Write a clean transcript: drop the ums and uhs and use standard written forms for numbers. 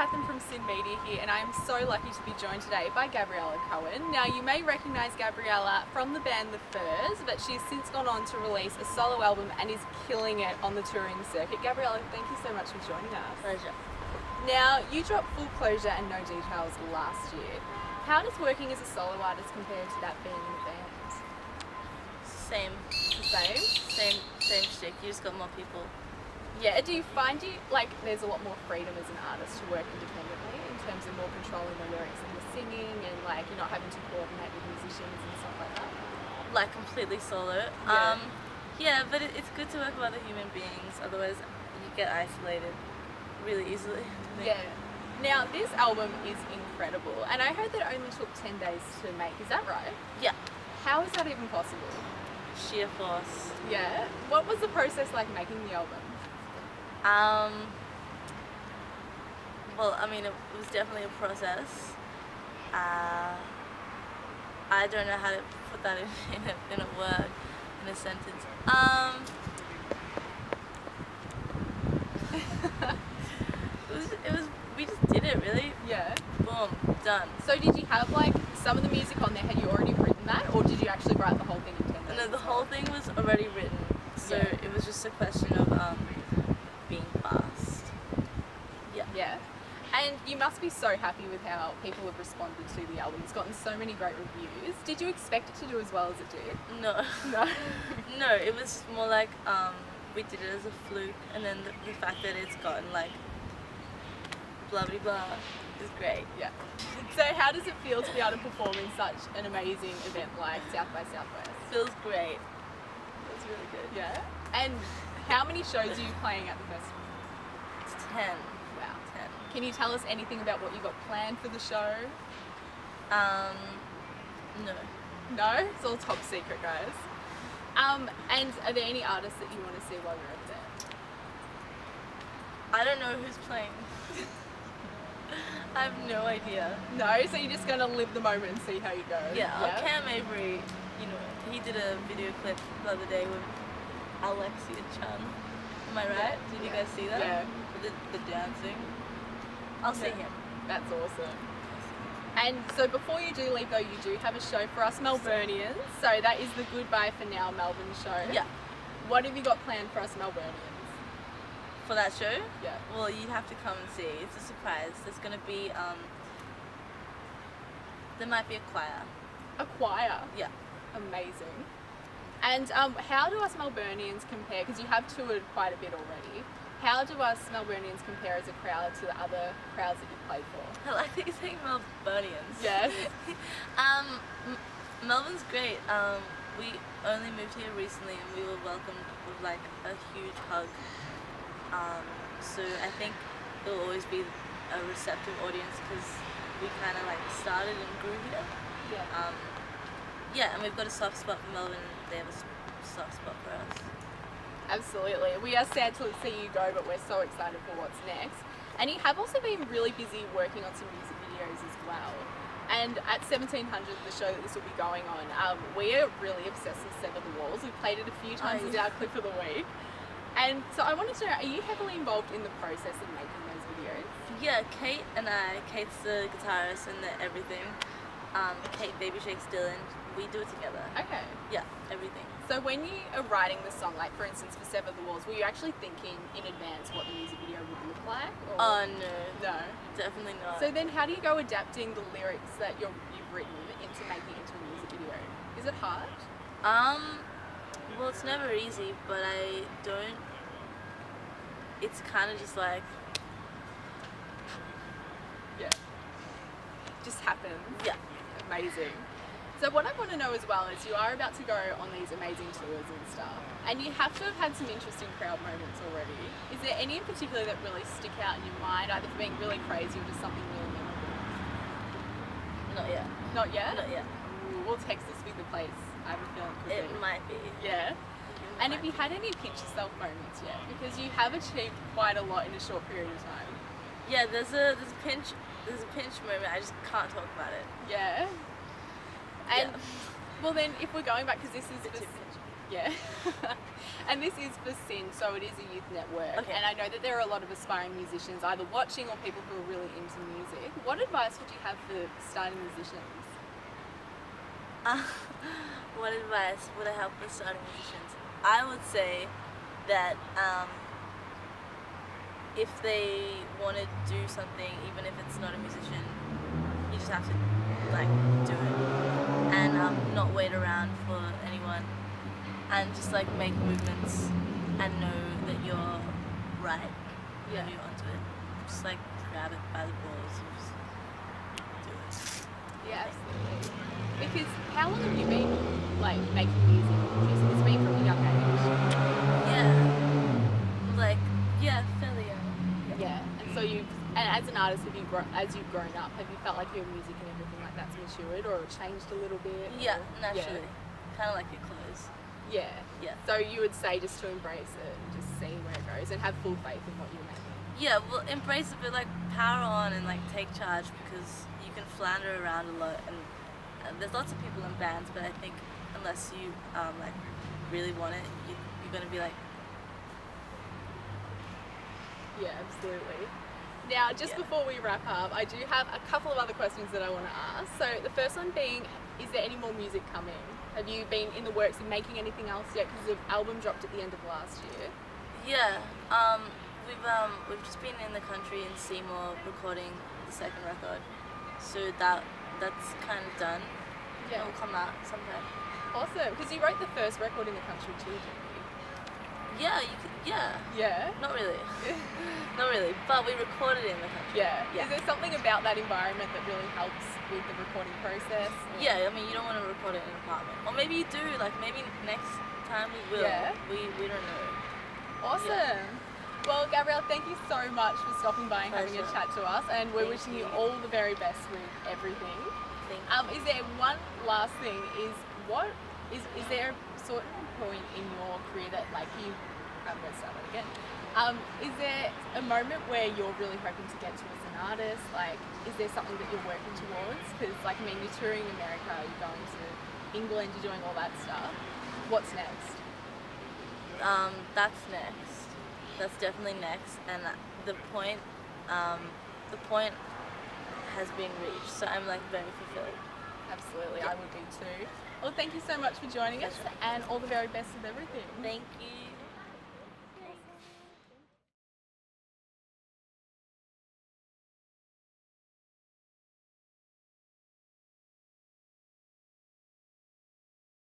Katherine from synmedia here, and I am so lucky to be joined today by Gabriella Cohen. Now, you may recognise Gabriella from the band The Furs, but she's since gone on to release a solo album and is killing it on the touring circuit. Gabriella, thank you so much for joining us. Pleasure. Now, you dropped Full Closure and No Details last year. How does working as a solo artist compare to that being in a band? Same shtick. You just got more people. Yeah, do you find there's a lot more freedom as an artist to work independently in terms of more controlling the lyrics and the singing and you're not having to coordinate with musicians and stuff like that? Like completely solo. Yeah, but it's good to work with other human beings, otherwise you get isolated really easily. Yeah. Now, this album is incredible, and I heard that it only took 10 days to make, is that right? Yeah. How is that even possible? Sheer force. Yeah. What was the process like making the album? Well, I mean, it was definitely a process. I don't know how to put that in a word, in a sentence. We just did it, really. Yeah. Boom, done. So did you have some of the music on there, had you already written that, or did you actually write the whole thing in 10 days? No, the whole thing was already written, so it was just a question of being fast. Yeah. And you must be so happy with how people have responded to the album. It's gotten so many great reviews. Did you expect it to do as well as it did? No. No? No, it was more like we did it as a fluke, and then the fact that it's gotten blah blah blah is great. Yeah. So how does it feel to be able to perform in such an amazing event like South by Southwest? Feels great. Feels really good. Yeah. And how many shows are you playing at the festival? It's 10. Wow. 10. Can you tell us anything about what you got planned for the show? No. No? It's all top secret, guys. And are there any artists that you want to see while you're over there? I don't know who's playing. I have no idea. No? So you're just going to live the moment and see how you go? Yeah. Cam Avery, he did a video clip the other day with Alexia Chun. Am I right? Did you guys see that? Yeah. With the dancing. I'll see him. That's awesome. And so before you do leave though, you do have a show for us Melburnians. So that is the Goodbye for Now Melbourne show. Yeah. What have you got planned for us Melburnians? For that show? Yeah. Well, you have to come and see. It's a surprise. There's going to be, there might be a choir. A choir? Yeah. Amazing. And how do us Melburnians compare, because you have toured quite a bit already, how do us Melburnians compare as a crowd to the other crowds that you've played for? I like that you're saying Melburnians. Yes. Melbourne's great. We only moved here recently and we were welcomed with a huge hug. So I think it will always be a receptive audience because we kind of started and grew here. Yeah. Yeah, and we've got a soft spot for Melbourne. They have a soft spot for us. Absolutely. We are sad to see you go, but we're so excited for what's next. And you have also been really busy working on some music videos as well. And at 1700, the show that this will be going on, we're really obsessed with Sever the Walls. We've played it a few times as our clip of the week. And so I wanted to know, are you heavily involved in the process of making those videos? Yeah, Kate's the guitarist and the everything. Kate Baby Shakes Dylan, we do it together. Okay. Yeah, everything. So when you are writing the song, for instance for Sever the Walls, were you actually thinking in advance what the music video would look like? Or? Oh no. No? Definitely not. So then how do you go adapting the lyrics that you've written into making it into a music video? Is it hard? Well, it's never easy, but I don't... It's kind of just yeah. Just happens. Yeah. Amazing. So what I want to know as well is you are about to go on these amazing tours and stuff, and you have to have had some interesting crowd moments already. Is there any in particular that really stick out in your mind, either for being really crazy or just something really memorable? Not yet. Not yet? Not yet. Ooh, will Texas be the place? I have a feeling it could be. It might be. Yeah. And have you had any pinch yourself moments yet? Because you have achieved quite a lot in a short period of time. Yeah, there's a pinch moment. I just can't talk about it. Yeah. And well then, if we're going back, because this is Yeah. And this is for SYN, so it is a youth network. Okay. And I know that there are a lot of aspiring musicians either watching or people who are really into music. What advice would you have for starting musicians? What advice would I have for starting musicians? I would say that if they want to do something, even if it's not a musician, you just have to like do it and not wait around for anyone, and just like make movements and know that you're right. Yeah. When you're onto it, just like grab it by the balls and just do it. Yeah, absolutely. Because how long have you been like making music? It's been from a young age. Fairly young. Yeah. And so and as an artist, as you've grown up, have you felt like your music and everything like that's matured or changed a little bit? Yeah, or- naturally. Kind of like your clothes. Yeah. Yeah. So you would say just to embrace it and just see where it goes and have full faith in what you're making. Yeah, well, embrace it, but like power on and like take charge, because you can flounder around a lot, and there's lots of people in bands, but I think unless you like really want it, you're gonna be like. Yeah, absolutely. Now, just before we wrap up, I do have a couple of other questions that I want to ask. So the first one being, is there any more music coming? Have you been in the works of making anything else yet? Because the album dropped at the end of last year. Yeah, we've just been in the country in Seymour recording the second record, so that's kind of done. Yeah. It'll come out sometime. Awesome. Because you wrote the first record in the country too, didn't you? Yeah, you could. Yeah, Yeah. not really, not really. But we recorded in the country. Yeah. Yeah. Is there something about that environment that really helps with the recording process? Or- Yeah, I mean, you don't want to record it in an apartment, or maybe you do. Like maybe next time we will. Yeah. We don't know. Awesome. Yeah. Well, Gabrielle, thank you so much for stopping by and having a Pleasure. chat to us, and we're Thank wishing you you. all the very best with everything. Thank you. Is there one last thing? Is there a certain point in your career that like you? I'm going to start that again. Is there a moment where you're really hoping to get to as an artist? Like, is there something that you're working towards? Because, like, I mean, you're touring America, you're going to England, you're doing all that stuff. What's next? That's next. That's definitely next, and the point has been reached. So I'm like very fulfilled. Absolutely, Yeah. I would be too. Well, thank you so much for joining us, Pleasure. and all the very best with everything. Thank you.